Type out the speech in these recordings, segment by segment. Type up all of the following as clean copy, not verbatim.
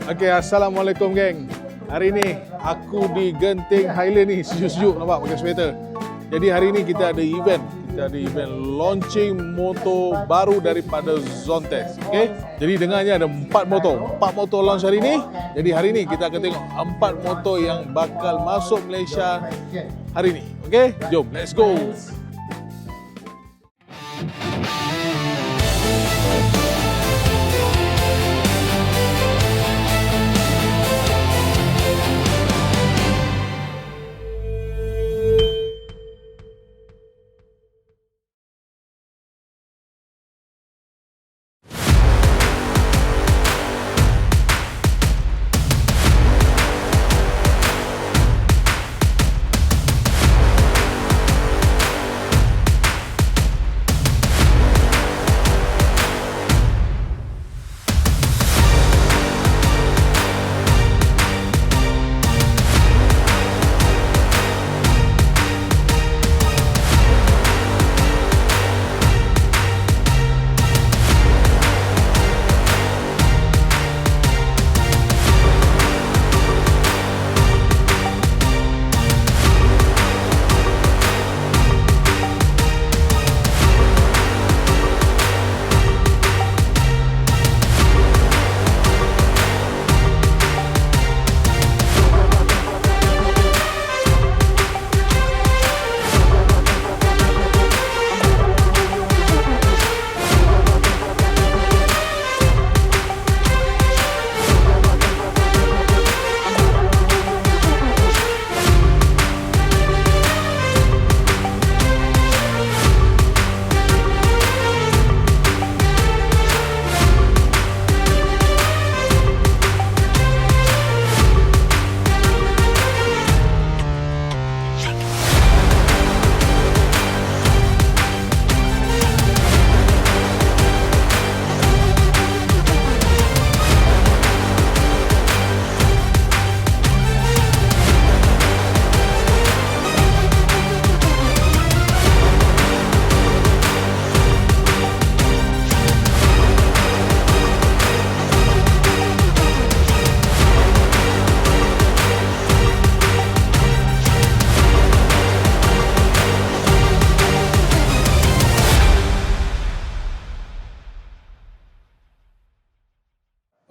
Okay, Assalamualaikum geng. Hari ni aku di Genting Highland ni, sejuk-sejuk nampak pakai sweater. Jadi hari ni kita ada event. Kita ada event launching motor baru daripada Zontes. Okay? Jadi dengarnya ada 4 motor. 4 motor launch hari ni. Jadi hari ni kita akan tengok 4 motor yang bakal masuk Malaysia hari ni. Okay? Jom, let's go.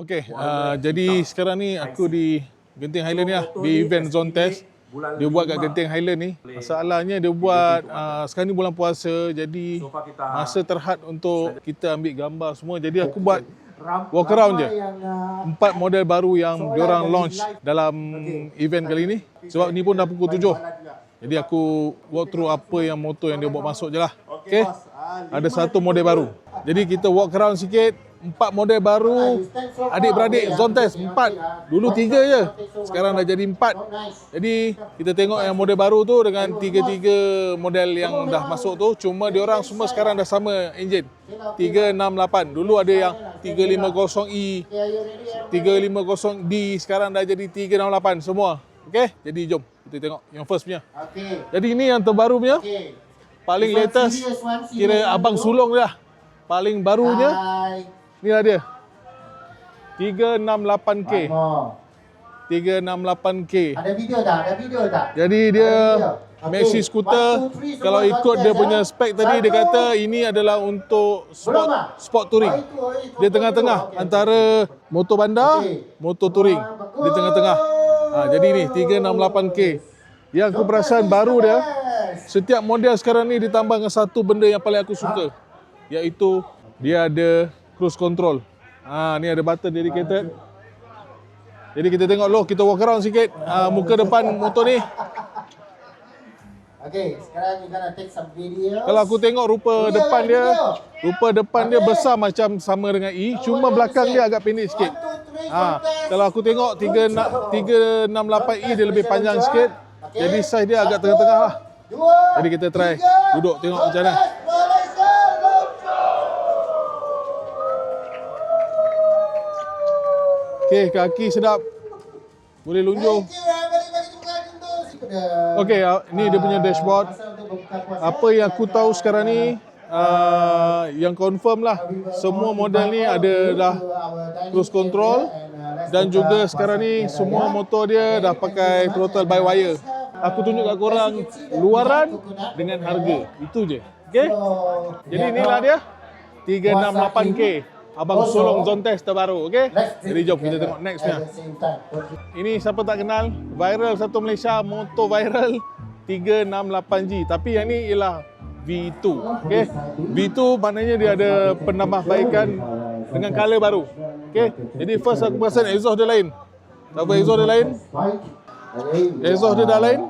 Okay, jadi sekarang ni aku di Genting Highland ni lah, di event Zontes. Dia buat kat Genting Highland ni. Masalahnya dia buat sekarang ni bulan puasa, jadi masa terhad untuk kita ambil gambar semua. Jadi aku buat walk around je. 4 model baru yang diorang launch dalam event kali ni. Sebab ni pun dah pukul 7. Jadi aku walk through apa yang motor yang dia bawa masuk je lah. Okay, ada 1 model baru. Jadi kita walk around sikit. 4 model baru, adik-beradik Zontes 4. Dulu 3 je, sekarang dah jadi 4. Jadi kita tengok yang model baru tu dengan 3 model yang dah masuk tu. Cuma diorang semua sekarang dah sama enjin 368. Dulu ada yang 350E, 350D, sekarang dah jadi 368 semua. Okay, jadi jom kita tengok yang first punya. Jadi ini yang terbaru punya, paling latest, kira abang sulung dia. Paling barunya inilah dia, 368K. 368K. Ada video tak? Ada video tak? Jadi dia maxi scooter. Kalau ikut dia punya spek tadi, dia kata ini adalah untuk sport touring. Dia tengah-tengah antara motor bandar, motor touring. Di tengah-tengah. Jadi ni 368K. Yang aku perasan baru dia, setiap model sekarang ni ditambah dengan satu benda yang paling aku suka, iaitu dia ada cruise control. Ni ada button dedicated. Jadi kita tengok loh, kita walk around sikit muka depan motor ni. Okay, sekarang you gonna take some videos. Kalau aku tengok rupa depan dia besar macam sama dengan E, cuma belakang dia agak pendek sikit. Kalau aku tengok 368E dia lebih panjang sikit. Jadi size dia agak tengah-tengah lah. Jadi kita try duduk tengok macam mana. Okey, kaki sedap. Boleh lunjung. Okey, ni dia punya dashboard. Apa yang aku tahu sekarang ni, yang confirm lah, semua model ni ada dah cruise control, Dan juga sekarang ni semua motor dia dah pakai throttle by wire. Aku tunjuk kat korang luaran dengan harga. Itu je. Okay? Jadi inilah dia 368K. Abang Solong Zontes terbaru. Okay? Jadi jom kita tengok next nya. Ini siapa tak kenal, viral satu Malaysia, motor viral 368G. Tapi yang ni ialah V2. Okay? V2 maknanya dia ada penambahbaikan dengan color baru. Okay? Jadi first aku perasan exhaust dia lain. Tak apa, exhaust dia lain. Exhaust dia dah lain.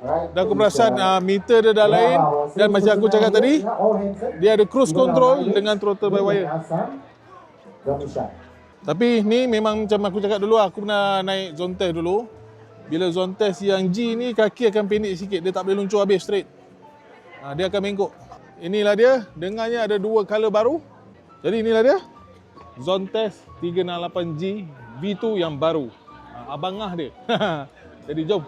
Dan aku perasan meter dia dah lain. Dan macam aku cakap tadi, dia ada cruise control dengan throttle by wire. Tapi ni memang macam aku cakap dulu, aku pernah naik Zontes dulu. Bila Zontes yang G ni kaki akan pendek sikit, dia tak boleh luncur habis straight. Dia akan bengkok. Inilah dia, dengannya ada dua color baru. Jadi inilah dia Zontes 368G V2 yang baru. Abangah dia. Jadi jom.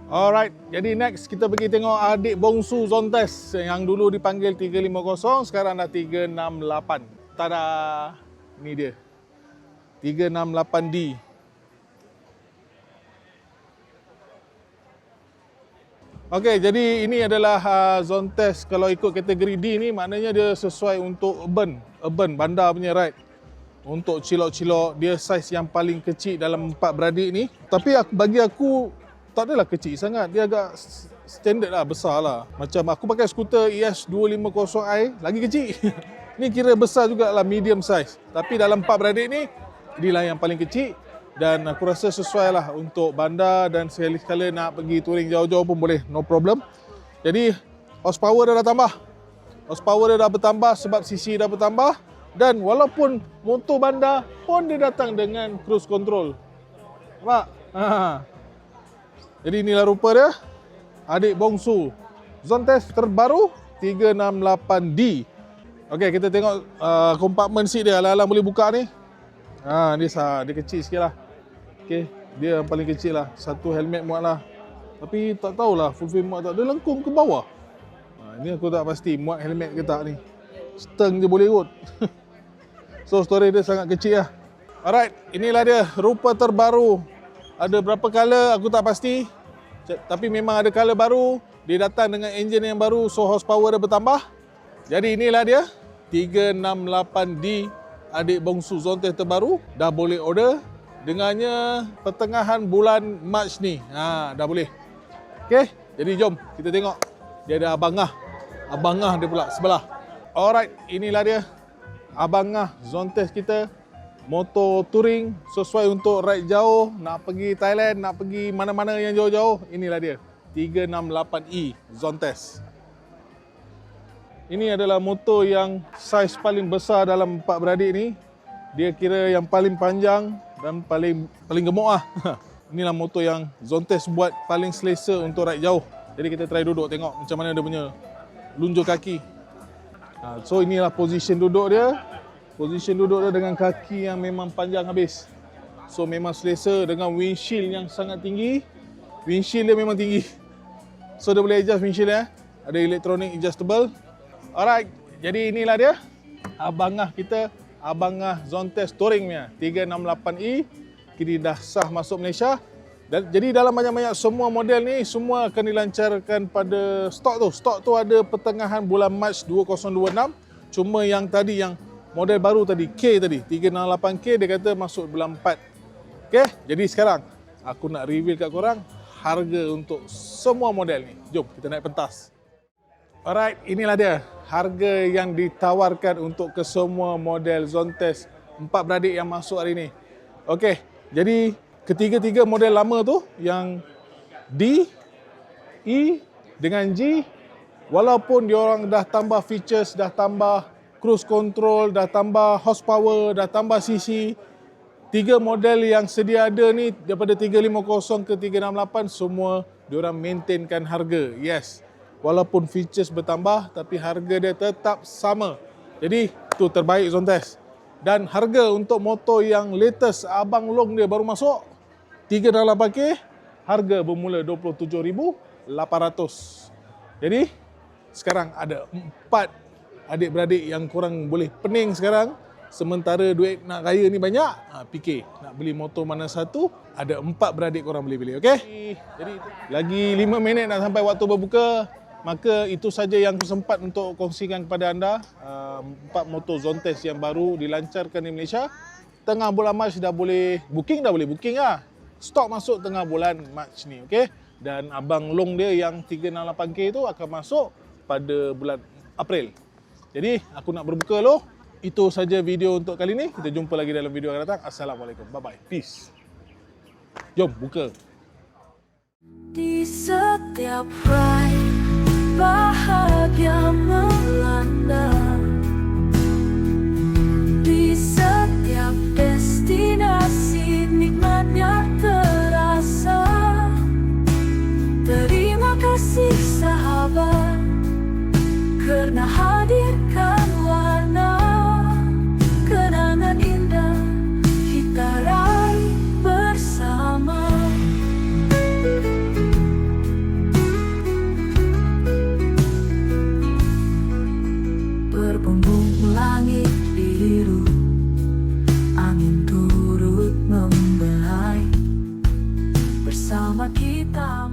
Alright, jadi next kita pergi tengok adik bongsu Zontes yang dulu dipanggil 350, sekarang dah 368. Tada! Ni dia. 368D. Okey, jadi ini adalah Zontes. Kalau ikut kategori D ni, maknanya dia sesuai untuk urban bandar punya ride. Untuk cilok-cilok, dia saiz yang paling kecil dalam empat beradik ni. Tapi bagi aku, tak adalah kecil sangat. Dia agak standard lah, besar lah. Macam aku pakai skuter ES250i, lagi kecil. Ni kira besar jugalah, medium size. Tapi dalam empat beradik ni, inilah yang paling kecil. Dan aku rasa sesuai lah untuk bandar dan sekali-sekala nak pergi touring jauh-jauh pun boleh, no problem. Jadi horsepower dia dah tambah. Horsepower dia dah bertambah sebab CC dah bertambah. Dan walaupun motor bandar pun dia datang dengan cruise control. Nampak? Jadi inilah rupa dia. Adik bongsu Zontes terbaru 368D. Okey, kita tengok compartment seat dia. Alang-alang boleh buka ni. Dia kecil sikit lah. Okay, dia yang paling kecil lah. Satu helmet muat lah. Tapi tak tahulah full frame muat tak. Dia lengkung ke bawah. Ini aku tak pasti muat helmet ke tak ni. Steng je boleh kot. So storage dia sangat kecil lah. Alright, inilah dia rupa terbaru. Ada berapa color aku tak pasti. Tapi memang ada color baru. Dia datang dengan engine yang baru, so horsepower dia bertambah. Jadi inilah dia 368D adik bongsu Zontes terbaru. Dah boleh order. Dengannya pertengahan bulan Mac ni. Dah boleh. Okay, jadi jom kita tengok. Dia ada abangah. Abangah dia pula sebelah. Alright, inilah dia abangah Zontes kita. Motor touring sesuai untuk ride jauh, nak pergi Thailand, nak pergi mana-mana yang jauh-jauh. Inilah dia 368E Zontes. Ini adalah motor yang saiz paling besar dalam empat beradik ni. Dia kira yang paling panjang dan paling gemuk lah. Inilah motor yang Zontes buat paling selesa untuk ride jauh. Jadi kita try duduk tengok macam mana dia punya lunjur kaki. So inilah position duduk dia. Position duduk dia dengan kaki yang memang panjang habis. So memang selesa dengan windshield yang sangat tinggi. Windshield dia memang tinggi. So dia boleh adjust windshield ya. Ada electronic adjustable. Alright, jadi inilah dia abangah kita. Abangah Zontes Touring punya 368E. Kini dah sah masuk Malaysia. Dan jadi dalam banyak-banyak semua model ni semua akan dilancarkan pada stok tu. Stok tu ada pertengahan bulan Mac 2026. Cuma yang tadi yang model baru tadi K tadi 368K dia kata masuk bulan 4. Okey, jadi sekarang aku nak reveal kat korang harga untuk semua model ni. Jom kita naik pentas. Alright, inilah dia harga yang ditawarkan untuk kesemua model Zontes empat beradik yang masuk hari ni. Okey, jadi ketiga-tiga model lama tu yang D, E dengan G, walaupun diorang dah tambah features, dah tambah cruise control, dah tambah horsepower, dah tambah CC, tiga model yang sedia ada ni daripada 350 ke 368 semua diorang maintainkan harga. Yes. Walaupun features bertambah tapi harga dia tetap sama. Jadi tu terbaik Zontes. Dan harga untuk motor yang latest Abang Long dia baru masuk 368K, harga bermula 27,800. Jadi sekarang ada 4 adik-beradik yang korang boleh pening sekarang Sementara duit nak raya ni banyak, fikir nak beli motor mana satu, ada 4 beradik korang boleh beli, okey? Jadi lagi 5 minit nak sampai waktu berbuka, maka itu saja yang aku sempat untuk kongsikan kepada anda. 4 motor Zontes yang baru dilancarkan di Malaysia. Tengah bulan Mac dah boleh booking lah. Stok masuk tengah bulan Mac ni, okey? Dan abang long dia yang 368K tu akan masuk pada bulan April. Jadi aku nak berbuka dulu. Itu saja video untuk kali ni. Kita jumpa lagi dalam video akan datang. Assalamualaikum. Bye-bye. Peace. Jom buka. Di setiap ride bahagia melanda, di setiap destinasi nikmatnya terasa. Terima kasih sahabat karena hadirkan warna kenangan indah kita raih bersama. Berbumbung langit biru, angin turut membelai bersama kita.